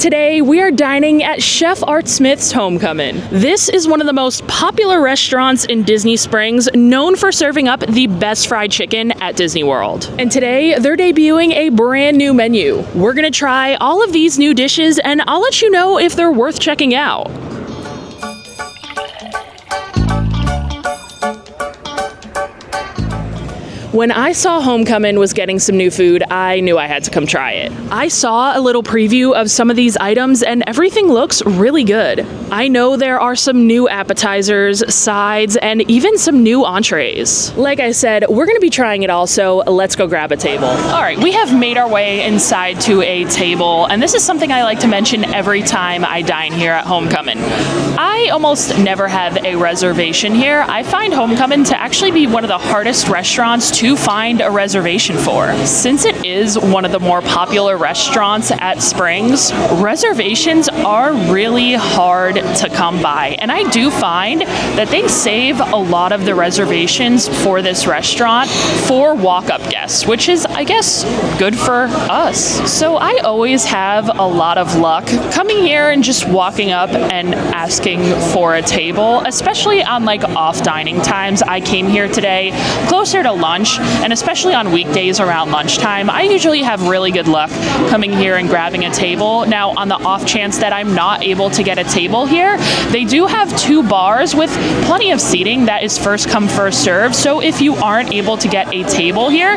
Today, we are dining at Chef Art Smith's Homecomin. This is one of the most popular restaurants in Disney Springs, known for serving up the best fried chicken at Disney World. And today, they're debuting a brand new menu. We're gonna try all of these new dishes, and I'll let you know if they're worth checking out. When I saw Homecomin was getting some new food, I knew I had to come try it. I saw a little preview of some of these items and everything looks really good. I know there are some new appetizers, sides, and even some new entrees. Like I said, we're gonna be trying it all, so let's go grab a table. All right, we have made our way inside to a table, and this is something I like to mention every time I dine here at Homecomin. I almost never have a reservation here. I find Homecomin to actually be one of the hardest restaurants to find a reservation for. Since it is one of the more popular restaurants at Springs, reservations are really hard to come by. And I do find that they save a lot of the reservations for this restaurant for walk-up guests, which is, I guess, good for us. So I always have a lot of luck coming here and just walking up and asking for a table, especially on like off dining times. I came here today closer to lunch, and especially on weekdays around lunchtime, I usually have really good luck coming here and grabbing a table. Now, on the off chance that I'm not able to get a table here, they do have 2 bars with plenty of seating that is first come, first serve. So if you aren't able to get a table here,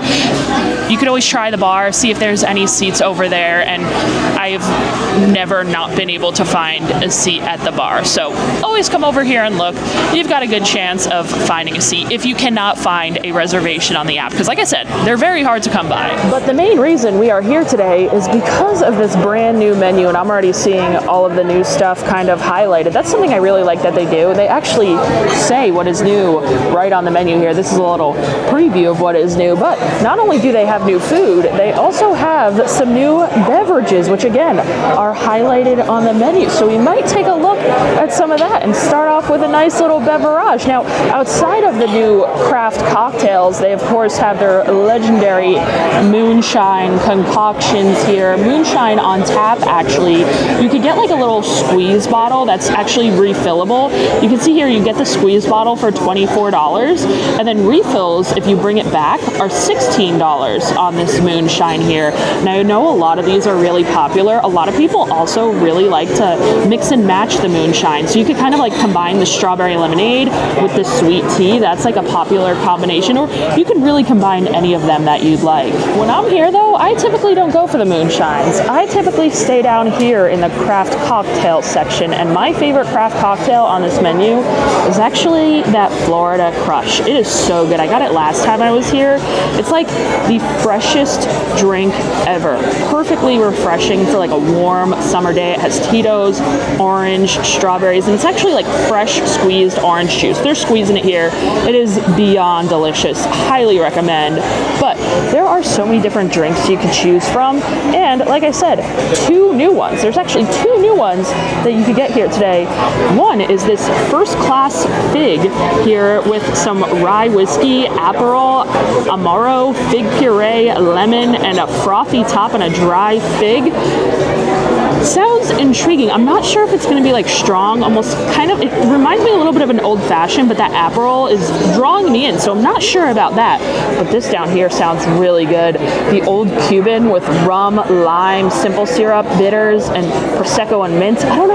you could always try the bar, see if there's any seats over there, and I've never not been able to find a seat at the bar. So always come over here and look. You've got a good chance of finding a seat if you cannot find a reservation on the app, because like I said, they're very hard to come by. But the main reason we are here today is because of this brand new menu, and I'm already seeing all of the new stuff kind of highlighted. That's something I really like that they do. They actually say what is new right on the menu here. This is a little preview of what is new, but not only do they have new food, they also have some new beverages, which again are highlighted on the menu. So we might take a look at some of that and start off with a nice little beverage. Now, outside of the new craft cocktails, they of course have their legendary moonshine concoctions here. Moonshine on tap, actually. You could get like a little squeeze bottle that's actually refillable. You can see here you get the squeeze bottle for $24, and then refills, if you bring it back, are $16 on this moonshine here. Now, I know a lot of these are really popular. A lot of people also really like to mix and match the moonshine. So you could kind of like combine the strawberry lemonade with the sweet tea. That's like a popular combination, or you could really combine any of them that you'd like. When I'm here though, I typically don't go for the moonshines. I typically stay down here in the craft cocktail section, and my favorite craft cocktail on this menu is actually that Florida Crush. It is so good. I got it last time I was here. It's like the freshest drink ever. Perfectly refreshing for like a warm summer day. It has Tito's, orange, strawberries, and it's actually like fresh squeezed orange juice. They're squeezing it here. It is beyond delicious. Highly recommend. But there are so many different drinks you can choose from, and like I said, 2 new ones. There's actually 2 new ones that you could get here today. One is this first class fig here with some rye whiskey, Aperol, Amaro, fig puree, lemon, and a frothy top and a dry fig. Sounds intriguing. I'm not sure if it's going to be like strong, almost kind of, it reminds me a little bit of an old fashioned, but that Aperol is drawing me in, so I'm not sure about that. But this down here sounds really good. The old Cuban with rum, lime, simple syrup, bitters, and Prosecco and mint. I don't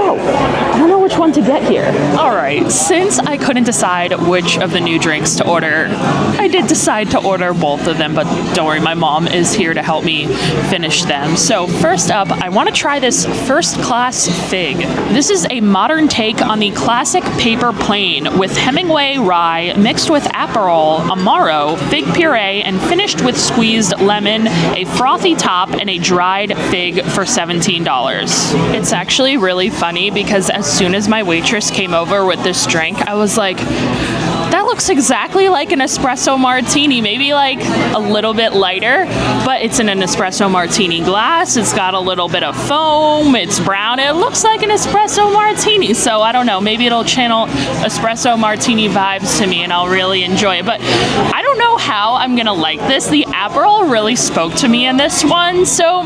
know which one to get here. All right, since I couldn't decide which of the new drinks to order, I did decide to order both of them, but don't worry, my mom is here to help me finish them. So first up, I want to try this first class fig. This is a modern take on the classic paper plain with Hemingway rye mixed with Aperol, Amaro, fig puree, and finished with squeezed lemon, a frothy top, and a dried fig for $17. It's actually really funny because as soon as my waitress came over with this drink, I was like, that looks exactly like an espresso martini, maybe like a little bit lighter, but it's in an espresso martini glass. It's got a little bit of foam. It's brown. It looks like an espresso martini. So I don't know, maybe it'll channel espresso martini vibes to me and I'll really enjoy it. But I don't don't know how I'm gonna like this. The Aperol really spoke to me in this one, so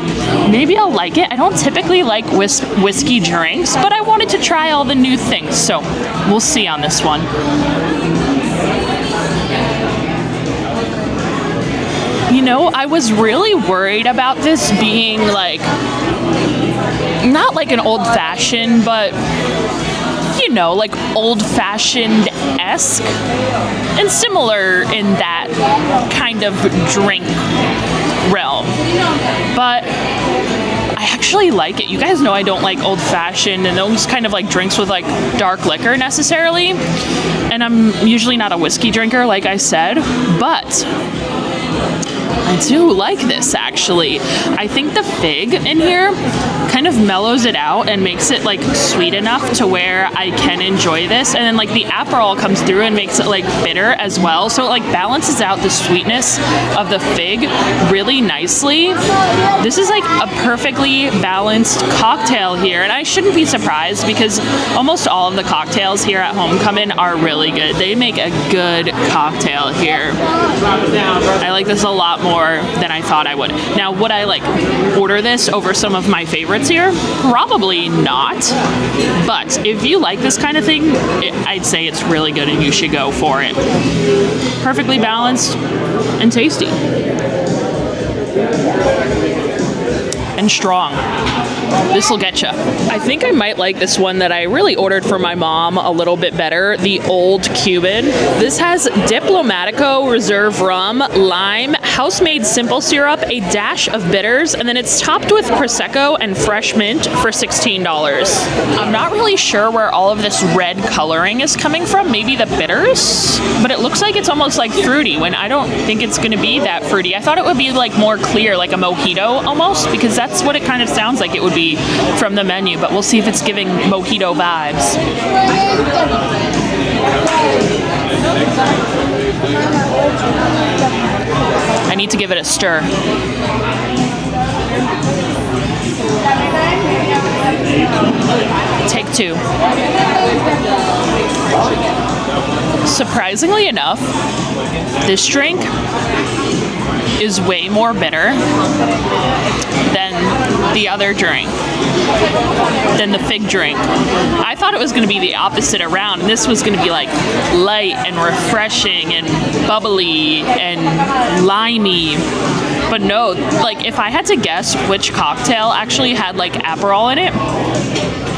maybe I'll like it. I don't typically like whiskey drinks, but I wanted to try all the new things, so we'll see on this one. You know, I was really worried about this being like, not like an old-fashioned, but you know, like old-fashioned-esque and similar in that kind of drink realm. But I actually like it. You guys know I don't like old-fashioned and those kind of like drinks with like dark liquor necessarily. And I'm usually not a whiskey drinker, like I said, but I do like this, actually. I think the fig in here kind of mellows it out and makes it like sweet enough to where I can enjoy this. And then like the Aperol comes through and makes it like bitter as well. So it like balances out the sweetness of the fig really nicely. This is like a perfectly balanced cocktail here. And I shouldn't be surprised because almost all of the cocktails here at Homecomin are really good. They make a good cocktail here. I like this a lot more than I thought I would. Now, would I like order this over some of my favorites here? Probably not. But if you like this kind of thing, I'd say it's really good and you should go for it. Perfectly balanced and tasty. And strong. This will get you. I think I might like this one that I really ordered for my mom a little bit better, the Old Cuban. This has Diplomatico Reserve Rum, lime, house-made simple syrup, a dash of bitters, and then it's topped with Prosecco and fresh mint for $16. I'm not really sure where all of this red coloring is coming from, maybe the bitters, but it looks like it's almost like fruity when I don't think it's going to be that fruity. I thought it would be like more clear, like a mojito almost, because that's what it kind of sounds like it would be from the menu, but we'll see if it's giving mojito vibes. I need to give it a stir. Take two. Surprisingly enough, this drink is way more bitter than the other drink, than the fig drink. I thought it was going to be the opposite around, and this was going to be like light and refreshing and bubbly and limey. But no, like if I had to guess which cocktail actually had like Aperol in it,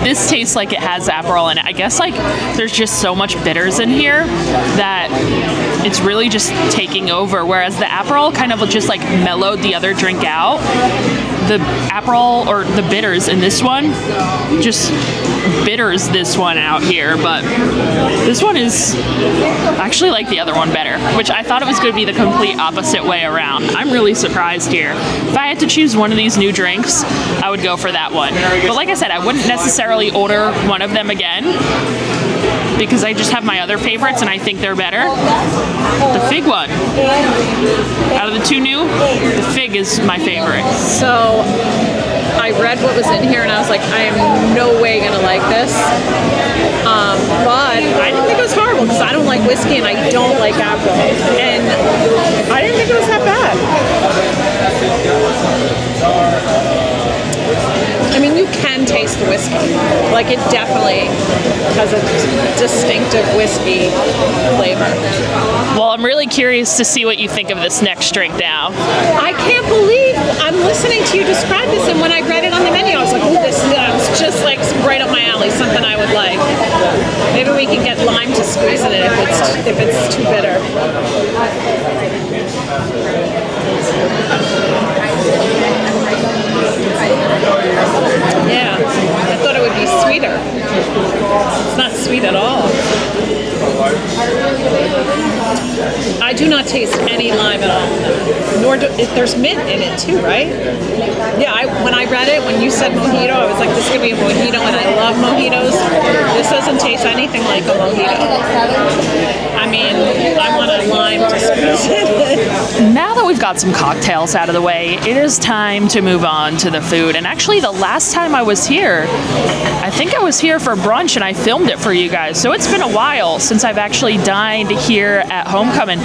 this tastes like it has Aperol in it. I guess like there's just so much bitters in here that it's really just taking over, whereas the Aperol kind of just like mellowed the other drink out. The Aperol or the bitters in this one just bitters this one out here, but this one is actually like the other one better, which I thought it was going to be the complete opposite way around. I'm really surprised here. If I had to choose one of these new drinks, I would go for that one. But like I said, I wouldn't necessarily order one of them again because I just have my other favorites and I think they're better. The fig one. Out of the two new, the fig is my favorite. So I read what was in here and I was like, I am no way gonna like this. But I didn't think it was horrible because I don't like whiskey and I don't like alcohol. And I didn't think it was that bad. I mean, you can taste the whiskey. Like, it definitely has a distinctive whiskey flavor. Well, I'm really curious to see what you think of this next drink now. I can't believe I'm listening to you describe this, and when I read it on the menu, I was like, oh, this sounds just like right up my alley, something I would like. Maybe we can get lime to squeeze in it if it's too bitter. Yeah, I thought it would be sweeter. It's not sweet at all. I do not taste any lime at all. Nor there's mint in it too, right? Yeah, when I read it, when you said mojito, I was like, this could be a mojito, and I love mojitos. This doesn't taste anything like a mojito. I mean, I want a lime to squeeze it. Now that we've got some cocktails out of the way, it is time to move on to the food. And actually, the last time I was here, I think I was here for brunch and I filmed it for you guys. So it's been a while since I've actually dined here at Homecomin.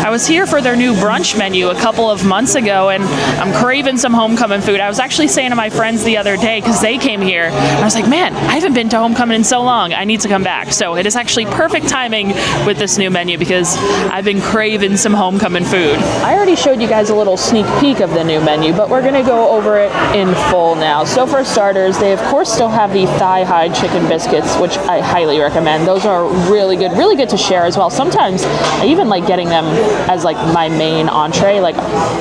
I was here for their new brunch menu a couple of months ago, and I'm craving some Homecomin food. I was actually saying to my friends the other day, because they came here, and I was like, man, I haven't been to Homecomin in so long. I need to come back. So it is actually perfect timing with this new menu because I've been craving some Homecomin food. I already showed you guys a little sneak peek of the new menu, but we're gonna go over it in full now. So for starters, they of course still have the thigh-high chicken biscuits, which I highly recommend. Those are really good to share as well. Sometimes I even like getting them as like my main entree. Like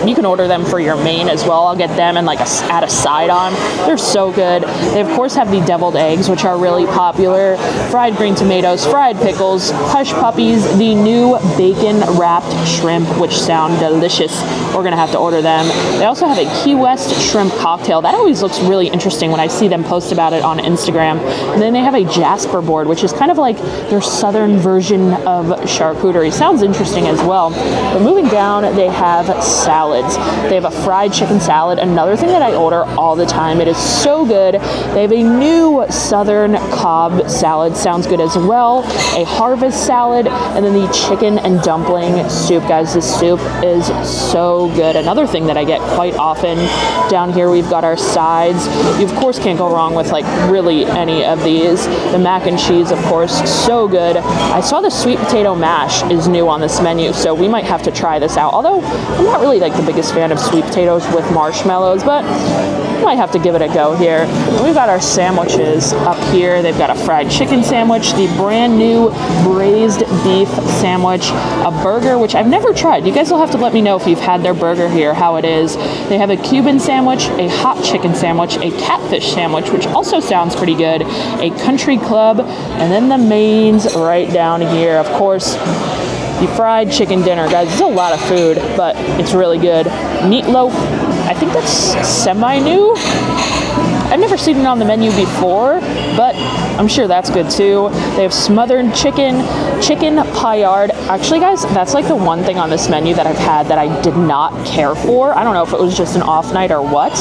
you can order them for your main as well. I'll get them and like add a side on. They're so good. They of course have the deviled eggs, which are really popular, fried green tomatoes, fried pickles, hush puppies, the new bacon wrapped shrimp, which sound delicious. We're gonna have to order them. They also have a Key West shrimp cocktail. That always looks really interesting when I see them post about it on Instagram. And then they have a Jasper board, which is kind of like their southern version of charcuterie. Sounds interesting as well. But moving down, they have salads. They have a fried chicken salad, another thing that I order all the time. It is so good. They have a new southern Cobb salad, sounds good as well. A harvest salad, and then the chicken and dumpling soup. Guys, this soup is so good. Another thing that I get quite often. Down here we've got our sides. You of course can't go wrong with like really any of these. The mac and cheese, of course, so good. I saw the sweet potato mash is new on this menu, so we might have to try this out. Although I'm not really like the biggest fan of sweet potatoes with marshmallows, but we might have to give it a go here. And we've got our sandwiches up here. They've got a fried chicken sandwich, the brand new braised beef sandwich, a burger, which I've never tried. You guys will have to let me know if you've had their burger here, how it is. They have a Cuban sandwich, a hot chicken sandwich, a catfish sandwich, which also sounds pretty good, a country club, and then the mains right down here. Of course, the fried chicken dinner. Guys, it's a lot of food, but it's really good. Meatloaf, I think that's semi-new. I've never seen it on the menu before, but I'm sure that's good too. They have smothered chicken paillard. Actually, guys, that's like the one thing on this menu that I've had that I did not care for. I don't know if it was just an off night or what.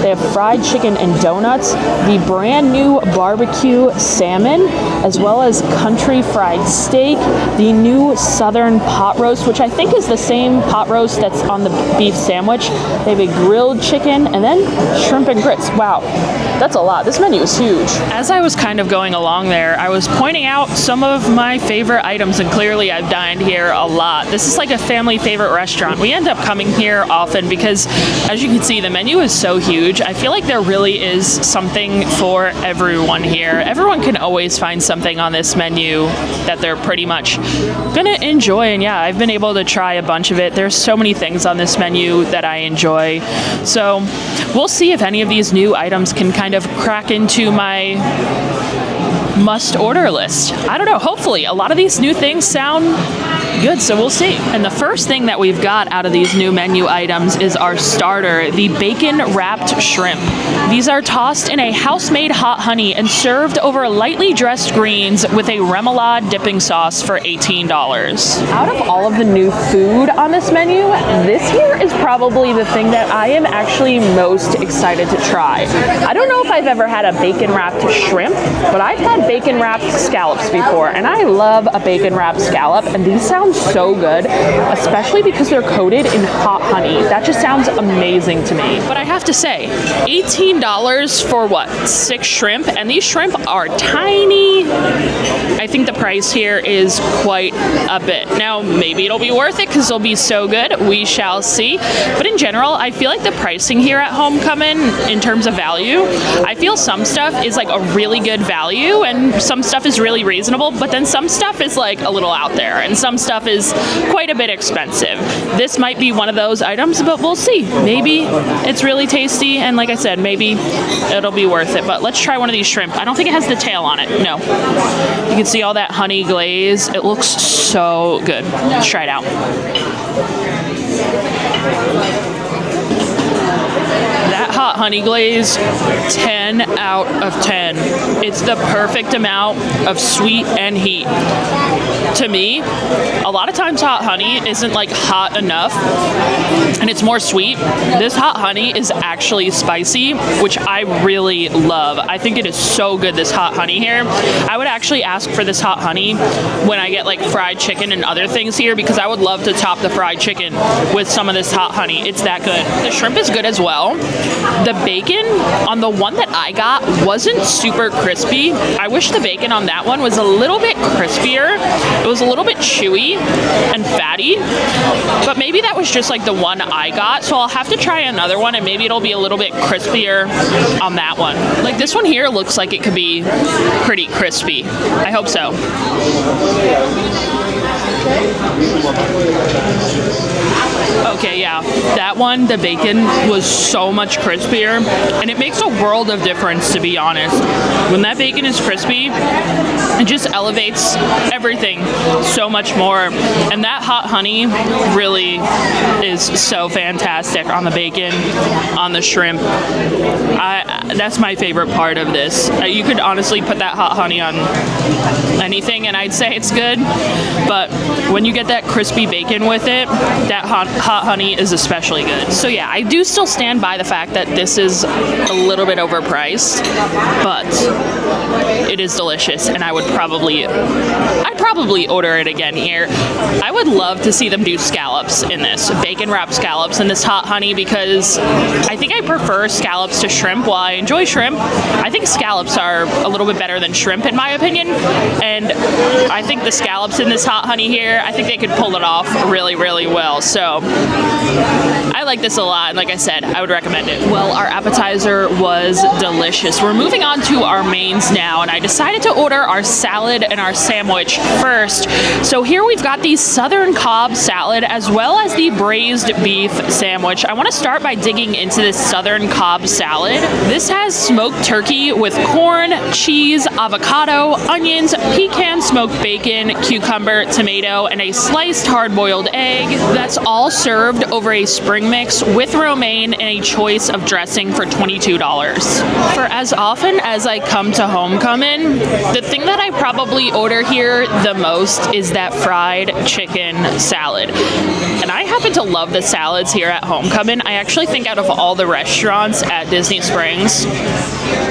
They have fried chicken and donuts, the brand new barbecue salmon, as well as country fried steak, the new southern pot roast, which I think is the same pot roast that's on the beef sandwich. They have a grilled chicken, and then shrimp and grits. Wow, that's a lot. This menu is huge. As I was kind of going along there, I was pointing out some of my favorite items, and clearly I've dined here a lot. This is like a family favorite restaurant. We end up coming here often because, as you can see, the menu is so huge. I feel like there really is something for everyone here. Everyone can always find something on this menu that they're pretty much gonna enjoy, and yeah, I've been able to try a bunch of it. There's so many things on this menu that I enjoy. So we'll see if any of these new items can kind of crack into my must order list. I don't know, hopefully. A lot of these new things sound good, so we'll see. And the first thing that we've got out of these new menu items is our starter, the bacon wrapped shrimp. These are tossed in a house-made hot honey and served over lightly dressed greens with a remoulade dipping sauce for $18. Out of all of the new food on this menu, this here is probably the thing that I am actually most excited to try. I don't know if I've ever had a bacon wrapped shrimp, but I've had bacon wrapped scallops before, and I love a bacon wrapped scallop, and these sound so good, especially because they're coated in hot honey. That just sounds amazing to me. But I have to say, $18 for what, 6 shrimp? And these shrimp are tiny. I think the price here is quite a bit. Now, maybe it'll be worth it because they'll be so good. We shall see. But in general, I feel like the pricing here at Homecomin in terms of value, I feel some stuff is like a really good value and some stuff is really reasonable, but then some stuff is like a little out there and some stuff is quite a bit expensive. This might be one of those items, but we'll see. Maybe it's really tasty, and like I said, maybe it'll be worth it. But let's try one of these shrimp. I don't think it has the tail on it. No. You can see all that honey glaze. It looks so good. Let's try it out. That hot honey glaze, 10 out of 10. It's the perfect amount of sweet and heat. To me, a lot of times hot honey isn't like hot enough and it's more sweet. This hot honey is actually spicy, which I really love. I think it is so good, this hot honey here. I would actually ask for this hot honey when I get like fried chicken and other things here, because I would love to top the fried chicken with some of this hot honey. It's that good. The shrimp is good as well. The bacon on the one that I got wasn't super crispy. I wish the bacon on that one was a little bit crispier. It was a little bit chewy and fatty, but maybe that was just like the one I got, so I'll have to try another one and maybe it'll be a little bit crispier on that one. Like this one here looks like it could be pretty crispy. I hope so. Okay, yeah, that one, the bacon was so much crispier, and it makes a world of difference, to be honest. When that bacon is crispy, it just elevates everything so much more, and that hot honey really is so fantastic on the bacon, on the shrimp. That's my favorite part of this. You could honestly put that hot honey on anything and I'd say it's good, but when you get that crispy bacon with it, that hot honey is especially good. So yeah, I do still stand by the fact that this is a little bit overpriced, but it is delicious, and I'd probably order it again here. I would love to see them do scallops in this, bacon wrapped scallops in this hot honey, because I think I prefer scallops to shrimp. While I enjoy shrimp, I think scallops are a little bit better than shrimp in my opinion, and I think the scallops in this hot honey here, I think they could pull it off really, really well. So I like this a lot, and like I said, I would recommend it. Well, our appetizer was delicious. We're moving on to our mains now, and I decided to order our salad and our sandwich first. So here we've got the Southern Cobb salad as well as the braised beef sandwich. I want to start by digging into this Southern Cobb salad. This has smoked turkey with corn, cheese, avocado, onions, pecan smoked bacon, cucumber, tomato, and a sliced hard-boiled egg. That's all served over a spring mix with romaine and a choice of dressing for $22. For as often as I come to Homecomin, the thing that I probably order here the most is that fried chicken salad. And I happen to love the salads here at Homecomin. I actually think out of all the restaurants at Disney Springs,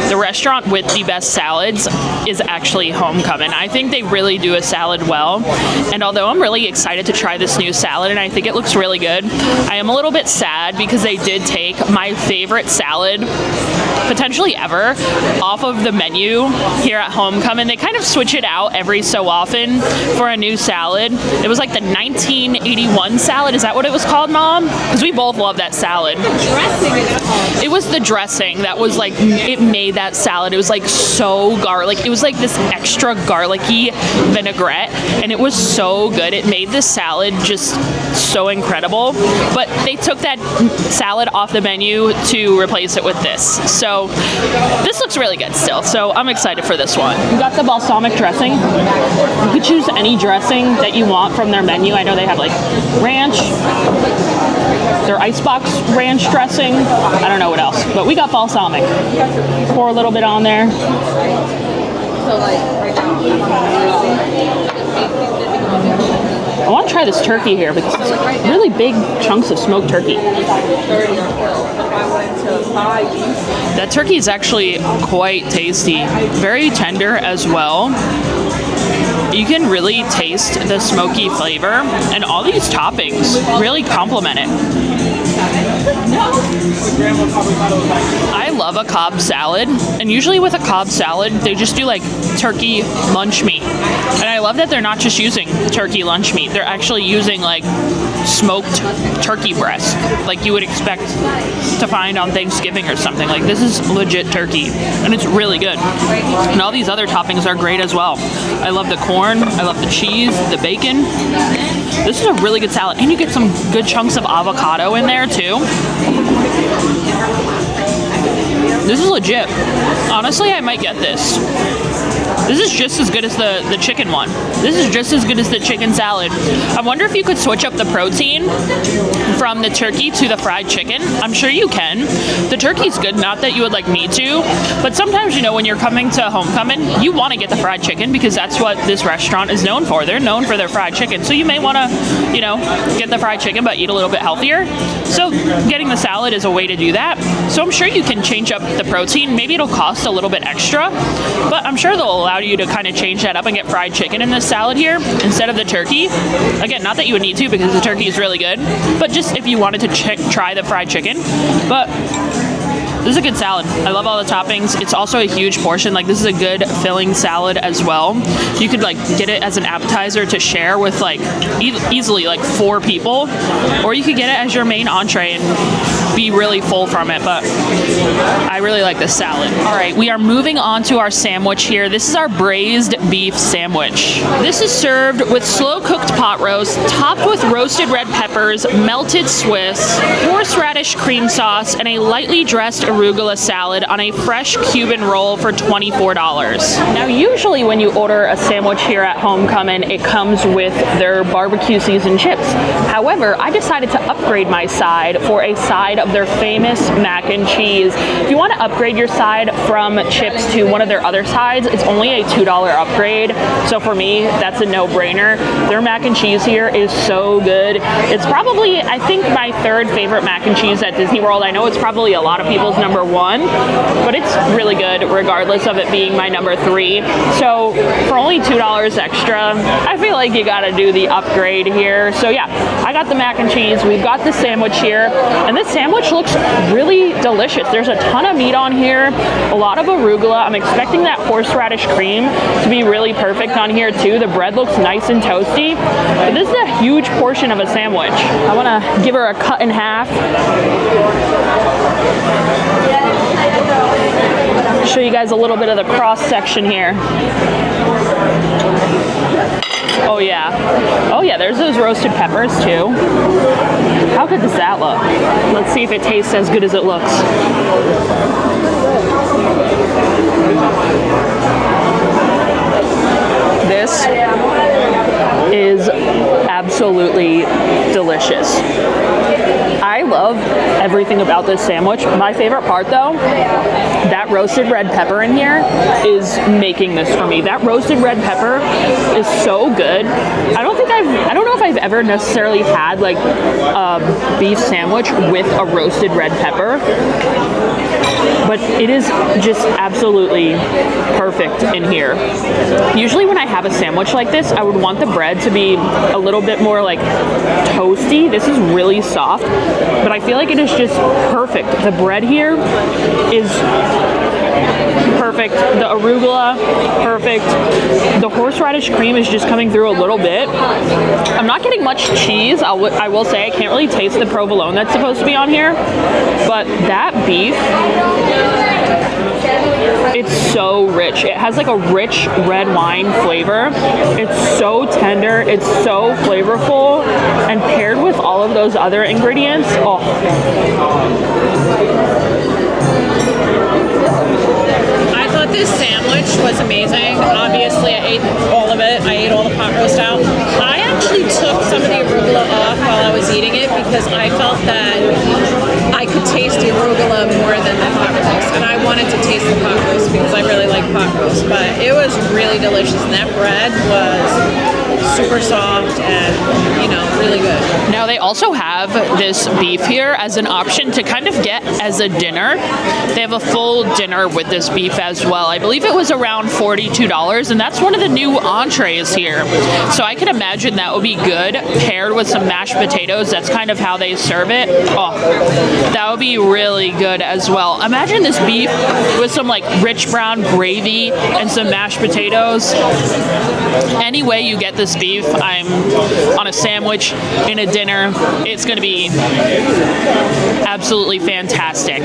the restaurant with the best salads is actually Homecomin. I think they really do a salad well, and although I'm really excited to try this new salad and I think it looks really good, I am a little bit sad because they did take my favorite salad potentially ever off of the menu here at Homecomin. They kind of switch it out every so often for a new salad. It was like the 1981 salad. Is that what it was called, Mom? Because we both love that salad. It was the dressing that was like, it made that salad. It was like so garlic. It was like this extra garlicky vinaigrette, and it was so good. It made the salad just so incredible. But they took that salad off the menu to replace it with this. So this looks really good still. So I'm excited for this one. You got the balsamic dressing. You could choose any dressing that you want from their menu. I know they have like ranch, their icebox ranch dressing. I don't know what else, but we got balsamic. Pour a little bit on there. I want to try this turkey here because it's really big chunks of smoked turkey. That turkey is actually quite tasty, very tender as well. You can really taste the smoky flavor, and all these toppings really complement it. I love a Cobb salad, and usually with a Cobb salad, they just do like turkey lunch meat. And I love that they're not just using turkey lunch meat, they're actually using like smoked turkey breast, like you would expect to find on Thanksgiving or something. Like this is legit turkey, and it's really good. And all these other toppings are great as well. I love the corn, I love the cheese, the bacon. This is a really good salad, and you get some good chunks of avocado in there too. This is legit. Honestly, I might get this. This is just as good as the chicken one. This is just as good as the chicken salad. I wonder if you could switch up the protein from the turkey to the fried chicken. I'm sure you can. The turkey's good, not that you would like need to, but sometimes, you know, when you're coming to Homecomin, you want to get the fried chicken because that's what this restaurant is known for. They're known for their fried chicken. So you may want to, you know, get the fried chicken but eat a little bit healthier. So getting the salad is a way to do that. So I'm sure you can change up the protein. Maybe it'll cost a little bit extra, but I'm sure they'll allow you to kind of change that up and get fried chicken in this salad here instead of the turkey. Again, not that you would need to because the turkey is really good, but just if you wanted to try the fried chicken. But this is a good salad. I love all the toppings. It's also a huge portion. Like, this is a good filling salad as well. You could like get it as an appetizer to share with like easily like 4 people, or you could get it as your main entree and be really full from it. But I really like this salad. All right, we are moving on to our sandwich here. This is our braised beef sandwich. This is served with slow cooked pot roast, topped with roasted red peppers, melted Swiss, horseradish cream sauce, and a lightly dressed arugula salad on a fresh Cuban roll for $24. Now, usually when you order a sandwich here at Homecomin, it comes with their barbecue seasoned chips. However, I decided to upgrade my side for a side of their famous mac and cheese. If you want to upgrade your side from chips to one of their other sides, it's only a $2 upgrade. So for me, that's a no-brainer. Their mac and cheese here is so good. It's probably, I think, my 3rd favorite mac and cheese at Disney World. I know it's probably a lot of people's number 1, but it's really good regardless of it being my number 3. So for only $2 extra, I feel like you gotta do the upgrade here. So yeah, I got the mac and cheese. We've got the sandwich here, and this sandwich looks really delicious. There's a ton of meat on here, a lot of arugula. I'm expecting that horseradish cream to be really perfect on here too. The bread looks nice and toasty, but this is a huge portion of a sandwich. I wanna give her a cut in half. Show you guys a little bit of the cross section here. Oh yeah. Oh yeah, there's those roasted peppers too. How good does that look? Let's see if it tastes as good as it looks. This is absolutely delicious. I love everything about this sandwich. My favorite part though, that roasted red pepper in here is making this for me. That roasted red pepper is so good. I don't know if I've ever necessarily had like a beef sandwich with a roasted red pepper, but it is just absolutely perfect in here. Usually when I have a sandwich like this, I would want the bread to be a little bit more like toasty. This is really soft, but I feel like it is just perfect. The bread here is perfect. The arugula, perfect. The horseradish cream is just coming through a little bit. I'm not getting much cheese. I will say I can't really taste the provolone that's supposed to be on here, but that beef, it's so rich. It has like a rich red wine flavor. It's so tender. It's so flavorful, and paired with all of those other ingredients, oh. I thought this sandwich was amazing. Obviously, I ate all of it. I ate all the pot roast out. I actually took some of the arugula off while I was eating it because I felt that I could taste the arugula more than the pot roast. And I wanted to taste the pot roast because I really like pot roast. But it was really delicious. And that bread was super soft and, you know, really good. Now they also have this beef here as an option to kind of get as a dinner. They have a full dinner with this beef as well. I believe it was around $42, and that's one of the new entrees here. So I can imagine that would be good paired with some mashed potatoes. That's kind of how they serve it. Oh, that would be really good as well. Imagine this beef with some like rich brown gravy and some mashed potatoes. Any way you get this beef, I'm on a sandwich, in a dinner. It's going to be absolutely fantastic.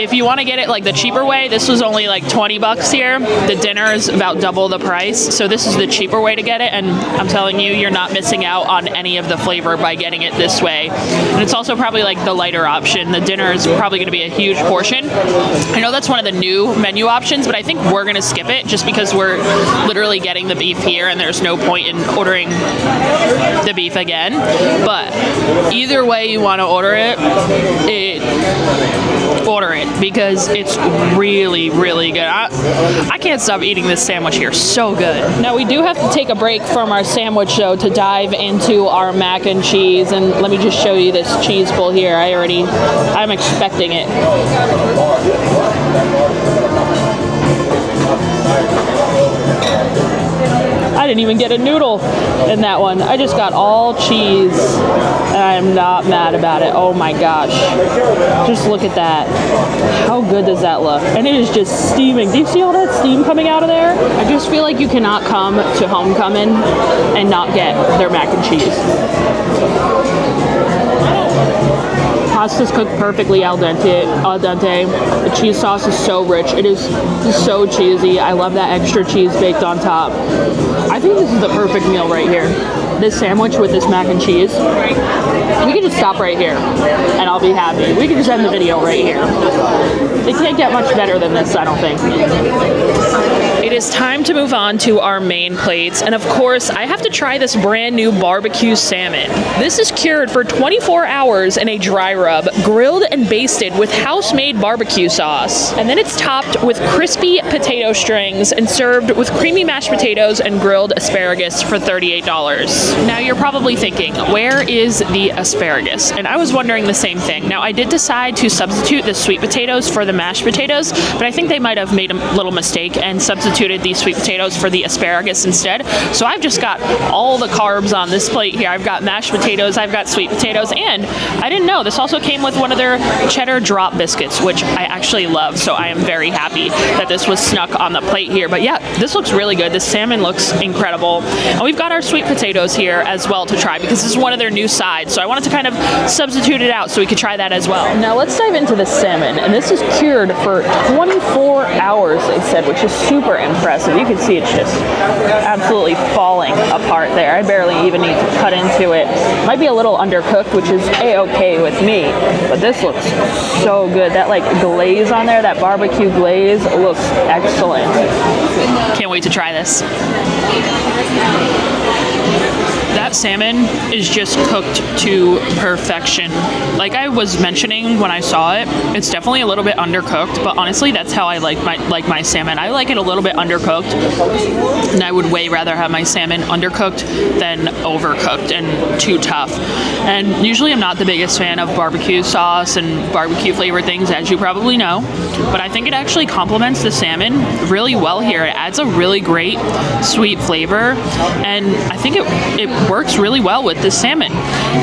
If you want to get it like the cheaper way, this was only like 20 bucks here. The dinner is about double the price, so this is the cheaper way to get it, and I'm telling you, you're not missing out on any of the flavor by getting it this way. And it's also probably like the lighter option. The dinner is probably going to be a huge portion. I know that's one of the new menu options, but I think we're going to skip it just because we're literally getting the beef here and there's no point in ordering the beef again. But either way you want to order it, order it because it's really, really good. I can't stop eating this sandwich here. So good. Now we do have to take a break from our sandwich show to dive into our mac and cheese, and let me just show you this cheese pull here. I'm expecting it. I didn't even get a noodle in that one. I just got all cheese, and I'm not mad about it. Oh my gosh. Just look at that. How good does that look? And it is just steaming. Do you see all that steam coming out of there? I just feel like you cannot come to Homecomin and not get their mac and cheese. Pasta's cooked perfectly al dente. The cheese sauce is so rich. It is so cheesy. I love that extra cheese baked on top. I think this is the perfect meal right here. This sandwich with this mac and cheese. We could just stop right here and I'll be happy. We could just end the video right here. It can't get much better than this, I don't think. It is time to move on to our main plates, and of course I have to try this brand new barbecue salmon. This is cured for 24 hours in a dry rub, grilled and basted with house-made barbecue sauce, and then it's topped with crispy potato strings and served with creamy mashed potatoes and grilled asparagus for $38. Now you're probably thinking, where is the asparagus? And I was wondering the same thing. Now I did decide to substitute the sweet potatoes for the mashed potatoes, but I think they might have made a little mistake and substituted these sweet potatoes for the asparagus instead. So I've just got all the carbs on this plate here. I've got mashed potatoes, I've got sweet potatoes, and I didn't know, this also came with one of their cheddar drop biscuits, which I actually love, so I am very happy that this was snuck on the plate here. But yeah, this looks really good. This salmon looks incredible. And we've got our sweet potatoes here as well to try because this is one of their new sides, so I wanted to kind of substitute it out so we could try that as well. Now let's dive into the salmon, and this is cured for 24 hours, they said, which is super impressive. You can see it's just absolutely falling apart there. I barely even need to cut into it. Might be a little undercooked, which is a-okay with me, but this looks so good. That like glaze on there, that barbecue glaze, looks excellent. Can't wait to try this. That salmon is just cooked to perfection. Like I was mentioning when I saw it, it's definitely a little bit undercooked, but honestly, that's how I like my salmon. I like it a little bit undercooked, and I would way rather have my salmon undercooked than overcooked and too tough. And usually I'm not the biggest fan of barbecue sauce and barbecue flavored things, as you probably know, but I think it actually complements the salmon really well here. It adds a really great sweet flavor, and I think it works really well with this salmon.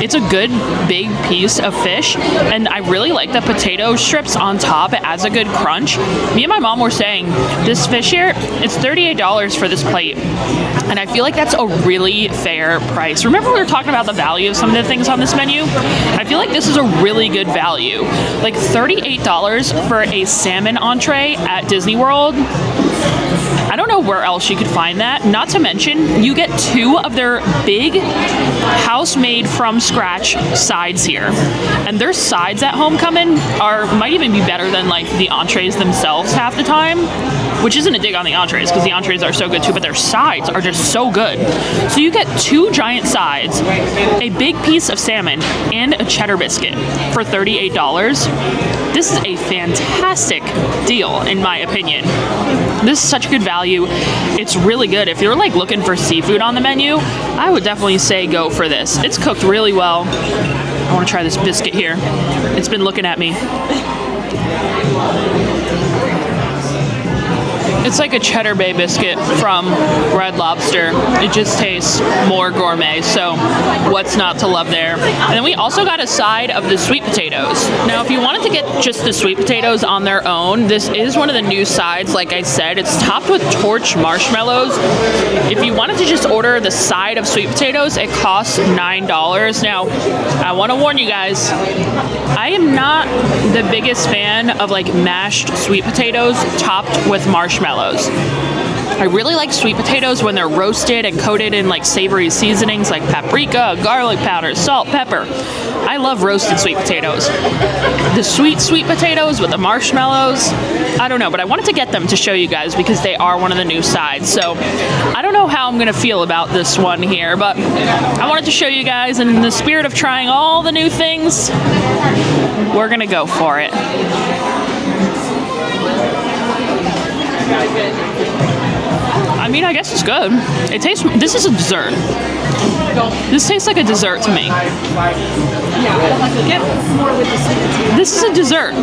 It's a good big piece of fish, and I really like the potato strips on top. It adds a good crunch. Me and my mom were saying this fish here, it's $38 for this plate, and I feel like that's a really fair price. Remember we were talking about the value of some of the things on this menu? I feel like this is a really good value. Like $38 for a salmon entree at Disney World. I don't know where else you could find that. Not to mention, you get two of their big house-made from scratch sides here. And their sides at Homecomin might even be better than like the entrees themselves half the time, which isn't a dig on the entrees because the entrees are so good too, but their sides are just so good. So you get two giant sides, a big piece of salmon, and a cheddar biscuit for $38. This is a fantastic deal, in my opinion. This is such good value. It's really good. If you're like looking for seafood on the menu, I would definitely say go for this. It's cooked really well. I want to try this biscuit here. It's been looking at me. It's like a Cheddar Bay biscuit from Red Lobster. It just tastes more gourmet, so what's not to love there? And then we also got a side of the sweet potatoes. Now, if you wanted to get just the sweet potatoes on their own, this is one of the new sides. Like I said, it's topped with torch marshmallows. If you wanted to just order the side of sweet potatoes, it costs $9. Now, I want to warn you guys, I am not the biggest fan of like mashed sweet potatoes topped with marshmallows. I really like sweet potatoes when they're roasted and coated in like savory seasonings like paprika, garlic powder, salt, pepper. I love roasted sweet potatoes. The sweet potatoes with the marshmallows, I don't know, but I wanted to get them to show you guys because they are one of the new sides. So I don't know how I'm gonna feel about this one here, but I wanted to show you guys, and in the spirit of trying all the new things, we're gonna go for it. I mean, I guess it's good. It tastes, this is a dessert. This tastes like a dessert to me. This is a dessert.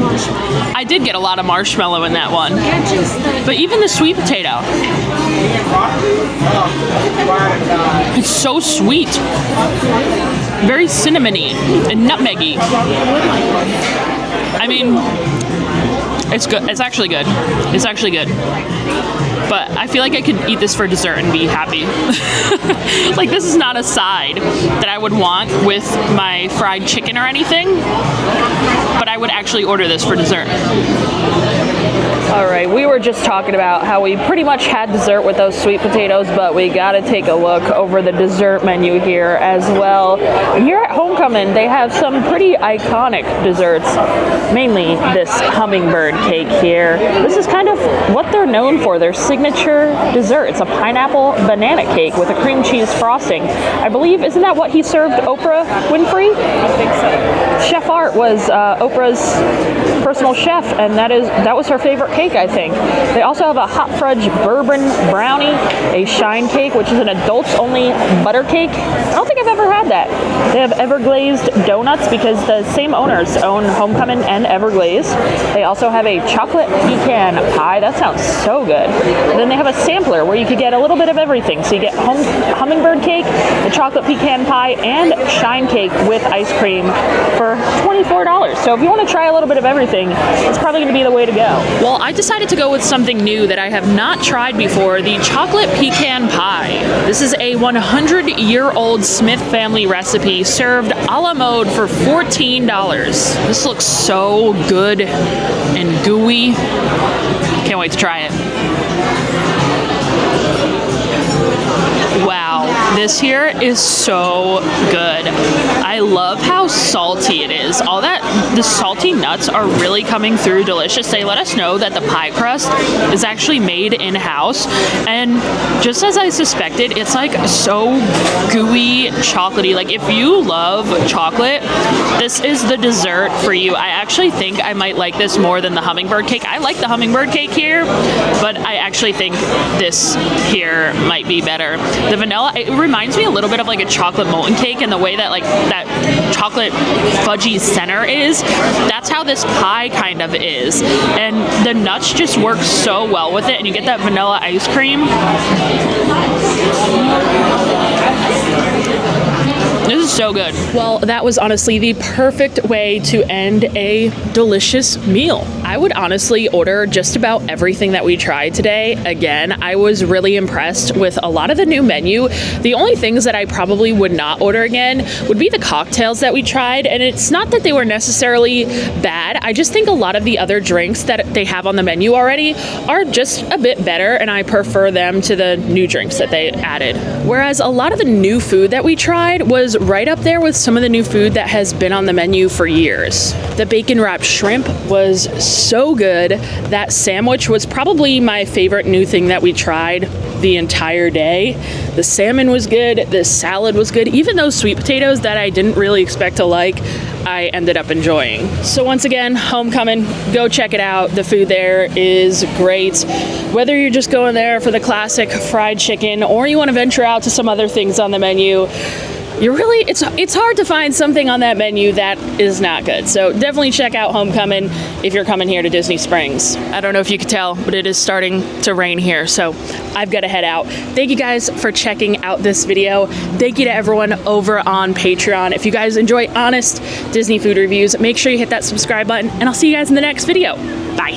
I did get a lot of marshmallow in that one. But even the sweet potato. It's so sweet. Very cinnamony and nutmeggy. I mean, it's good. It's actually good. It's actually good. But I feel like I could eat this for dessert and be happy. Like, this is not a side that I would want with my fried chicken or anything, but I would actually order this for dessert. All right, we were just talking about how we pretty much had dessert with those sweet potatoes, but we gotta take a look over the dessert menu here as well. Here at Homecomin, they have some pretty iconic desserts, mainly this hummingbird cake here. This is kind of what they're known for, their signature dessert. It's a pineapple banana cake with a cream cheese frosting. I believe, isn't that what he served Oprah Winfrey? I think so. Chef Art was Oprah's personal chef, and that was her favorite cake, I think. They also have a hot fudge bourbon brownie, a shine cake, which is an adults-only butter cake. I don't think I've ever had that. They have Everglazed donuts because the same owners own Homecomin and Everglazed. They also have a chocolate pecan pie. That sounds so good. And then they have a sampler where you could get a little bit of everything. So you get hummingbird cake, the chocolate pecan pie, and shine cake with ice cream for $24. So if you want to try a little bit of everything, it's probably going to be the way to go. Well, I decided to go with something new that I have not tried before, the chocolate pecan pie. This is a 100-year-old Smith family recipe served a la mode for $14. This looks so good and gooey. Can't wait to try it. Wow, this here is so good. I love how salty it is. The salty nuts are really coming through delicious. They let us know that the pie crust is actually made in-house. And just as I suspected, it's like so gooey, chocolatey. Like, if you love chocolate, this is the dessert for you. I actually think I might like this more than the hummingbird cake. I like the hummingbird cake here, but I actually think this here might be better. The vanilla, it reminds me a little bit of like a chocolate molten cake, and the way that like that chocolate fudgy center is, that's how this pie kind of is. And the nuts just work so well with it, and you get that vanilla ice cream. This is so good. Well, that was honestly the perfect way to end a delicious meal. I would honestly order just about everything that we tried today. Again, I was really impressed with a lot of the new menu. The only things that I probably would not order again would be the cocktails that we tried, and it's not that they were necessarily bad. I just think a lot of the other drinks that they have on the menu already are just a bit better, and I prefer them to the new drinks that they added. Whereas a lot of the new food that we tried was right up there with some of the new food that has been on the menu for years. The bacon wrapped shrimp was so good. That sandwich was probably my favorite new thing that we tried the entire day. The salmon was good. The salad was good. Even those sweet potatoes that I didn't really expect to like, I ended up enjoying. So once again, Homecomin, go check it out. The food there is great. Whether you're just going there for the classic fried chicken or you want to venture out to some other things on the menu, it's hard to find something on that menu that is not good. So definitely check out Homecomin if you're coming here to Disney Springs. I don't know if you could tell, but it is starting to rain here, so I've got to head out. Thank you guys for checking out this video. Thank you to everyone over on Patreon. If you guys enjoy honest Disney food reviews, make sure you hit that subscribe button, and I'll see you guys in the next video. Bye.